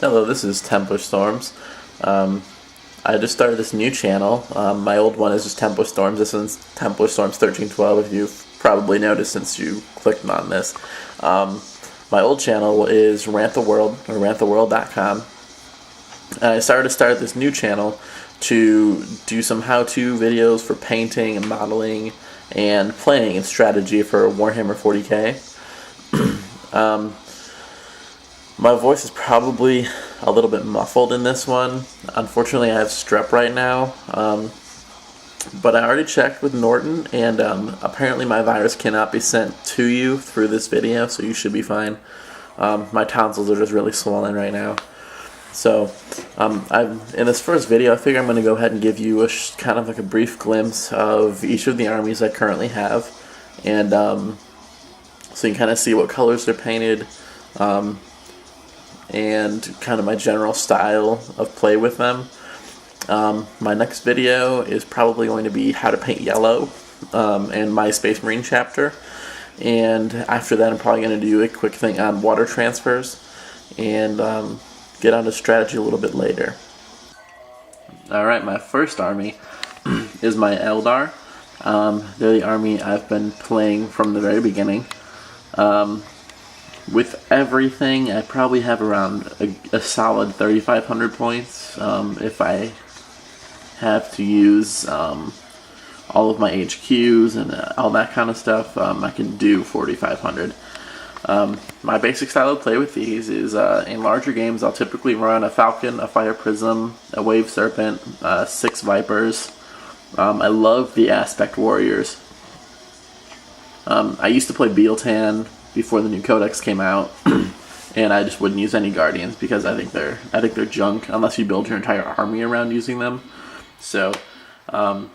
Hello, this is Templar Storms. I just started this new channel. My old one is just Templar Storms. This one's Templar Storms 1312, if you've probably noticed since you clicked on this. My old channel is Rant the World, or ranttheworld.com. And I started this new channel to do some how-to videos for painting and modeling and playing and strategy for Warhammer 40k. My voice is probably a little bit muffled in this one. Unfortunately, I have strep right now, but I already checked with Norton, and apparently my virus cannot be sent to you through this video, so you should be fine. My tonsils are just really swollen right now. So, in this first video, I figure I'm going to go ahead and give you kind of like a brief glimpse of each of the armies I currently have, and so you can kind of see what colors they're painted, and kind of my general style of play with them. My next video is probably going to be how to paint yellow, and my Space Marine chapter, and after that I'm probably going to do a quick thing on water transfers, and get on to strategy a little bit later. Alright, my first army is my Eldar. They're the army I've been playing from the very beginning. With everything, I probably have around a solid 3,500 points. If I have to use all of my HQs and all that kind of stuff, I can do 4,500. My basic style of play with these is, in larger games, I'll typically run a Falcon, a Fire Prism, a Wave Serpent, 6 Vipers. I love the Aspect Warriors. I used to play Bealtan before the new Codex came out, and I just wouldn't use any Guardians because I think they're junk unless you build your entire army around using them. So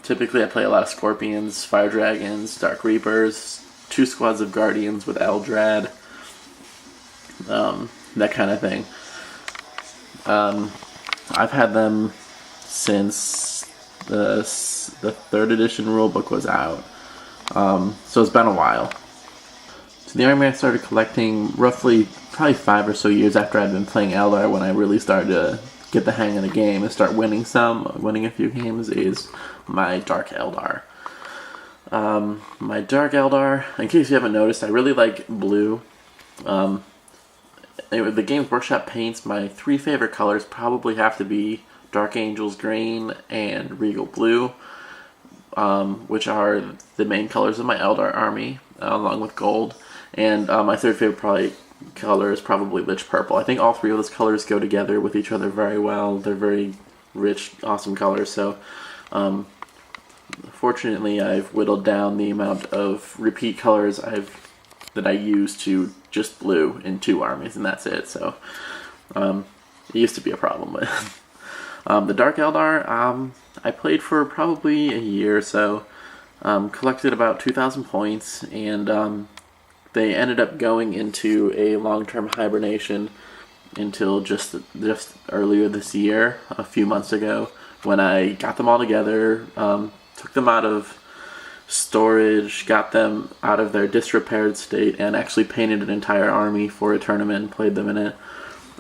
typically I play a lot of Scorpions, Fire Dragons, Dark Reapers, 2 squads of Guardians with Eldrad, that kind of thing. I've had them since the 3rd edition rulebook was out, so it's been a while. So the army I started collecting roughly probably 5 or so years after I'd been playing Eldar, when I really started to get the hang of the game and start winning a few games, is my Dark Eldar. My Dark Eldar, in case you haven't noticed, I really like blue. The Games Workshop paints, my 3 favorite colors probably have to be Dark Angels Green and Regal Blue, which are the main colors of my Eldar army, along with gold. And my 3rd favorite color is probably Lich Purple. I think all 3 of those colors go together with each other very well. They're very rich, awesome colors. So, fortunately, I've whittled down the amount of repeat colors that I use to just blue in 2 armies, and that's it. So, it used to be a problem. But the Dark Eldar, I played for probably a year or so. Collected about 2,000 points, and they ended up going into a long-term hibernation until just earlier this year, a few months ago, when I got them all together, took them out of storage, got them out of their disrepaired state, and actually painted an entire army for a tournament and played them in it.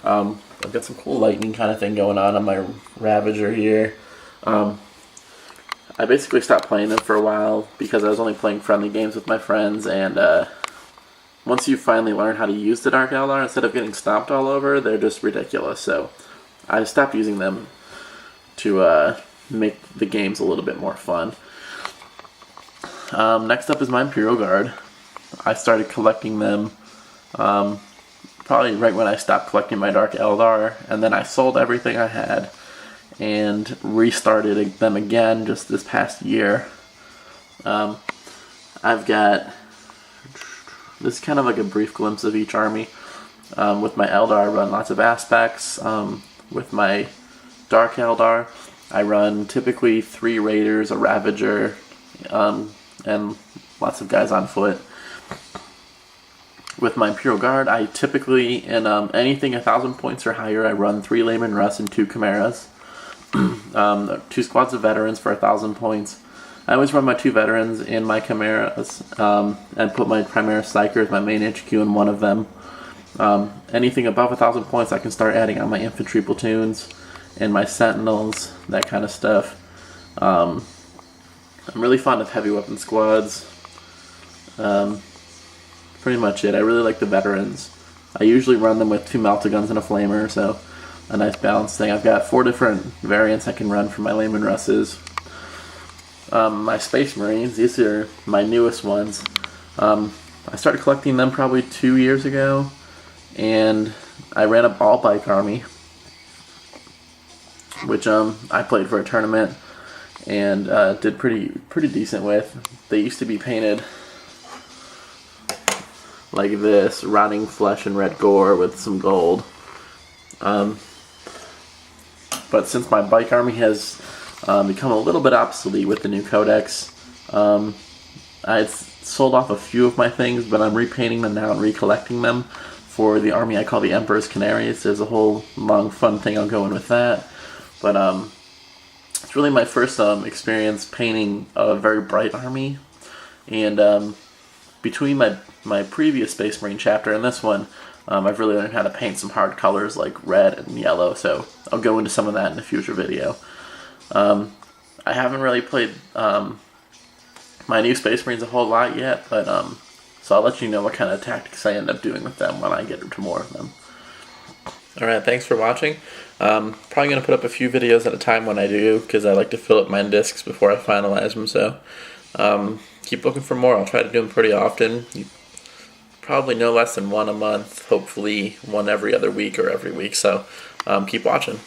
I've got some cool lightning kind of thing going on my Ravager here. I basically stopped playing them for a while because I was only playing friendly games with my friends, and once you finally learn how to use the Dark Eldar, instead of getting stomped all over, they're just ridiculous. So I stopped using them to make the games a little bit more fun. Next up is my Imperial Guard. I started collecting them probably right when I stopped collecting my Dark Eldar, and then I sold everything I had and restarted them again just this past year. I've got... This is kind of like a brief glimpse of each army. With my Eldar, I run lots of aspects. With my Dark Eldar, I run typically 3 Raiders, a Ravager, and lots of guys on foot. With my Imperial Guard, I typically, in anything 1,000 points or higher, I run 3 Layman Russ and 2 Canaries. 2 squads of veterans for 1,000 points. I always run my 2 veterans in my Canaries, and put my Primaris Psyker as my main HQ in one of them. Anything above 1,000 points, I can start adding on my infantry platoons and my sentinels, that kind of stuff. I'm really fond of heavy weapon squads. Pretty much it. I really like the veterans. I usually run them with 2 melta guns and a flamer, so a nice balanced thing. I've got 4 different variants I can run for my Layman Russes. My Space Marines, these are my newest ones. I started collecting them probably 2 years ago, and I ran an all-bike army, which I played for a tournament and did pretty decent with. They used to be painted like this, rotting flesh and red gore with some gold. But since my bike army has become a little bit obsolete with the new codex, I sold off a few of my things, but I'm repainting them now and recollecting them for the army I call the Emperor's Canaries. There's a whole long fun thing I'll go in with that. But it's really my first experience painting a very bright army, and between my previous Space Marine chapter and this one, I've really learned how to paint some hard colors like red and yellow, so I'll go into some of that in a future video. I haven't really played my new Space Marines a whole lot yet, but so I'll let you know what kind of tactics I end up doing with them when I get to more of them. Alright, thanks for watching. Probably going to put up a few videos at a time when I do, because I like to fill up my discs before I finalize them, so keep looking for more. I'll try to do them pretty often. Probably no less than one a month, hopefully one every other week or every week, so keep watching.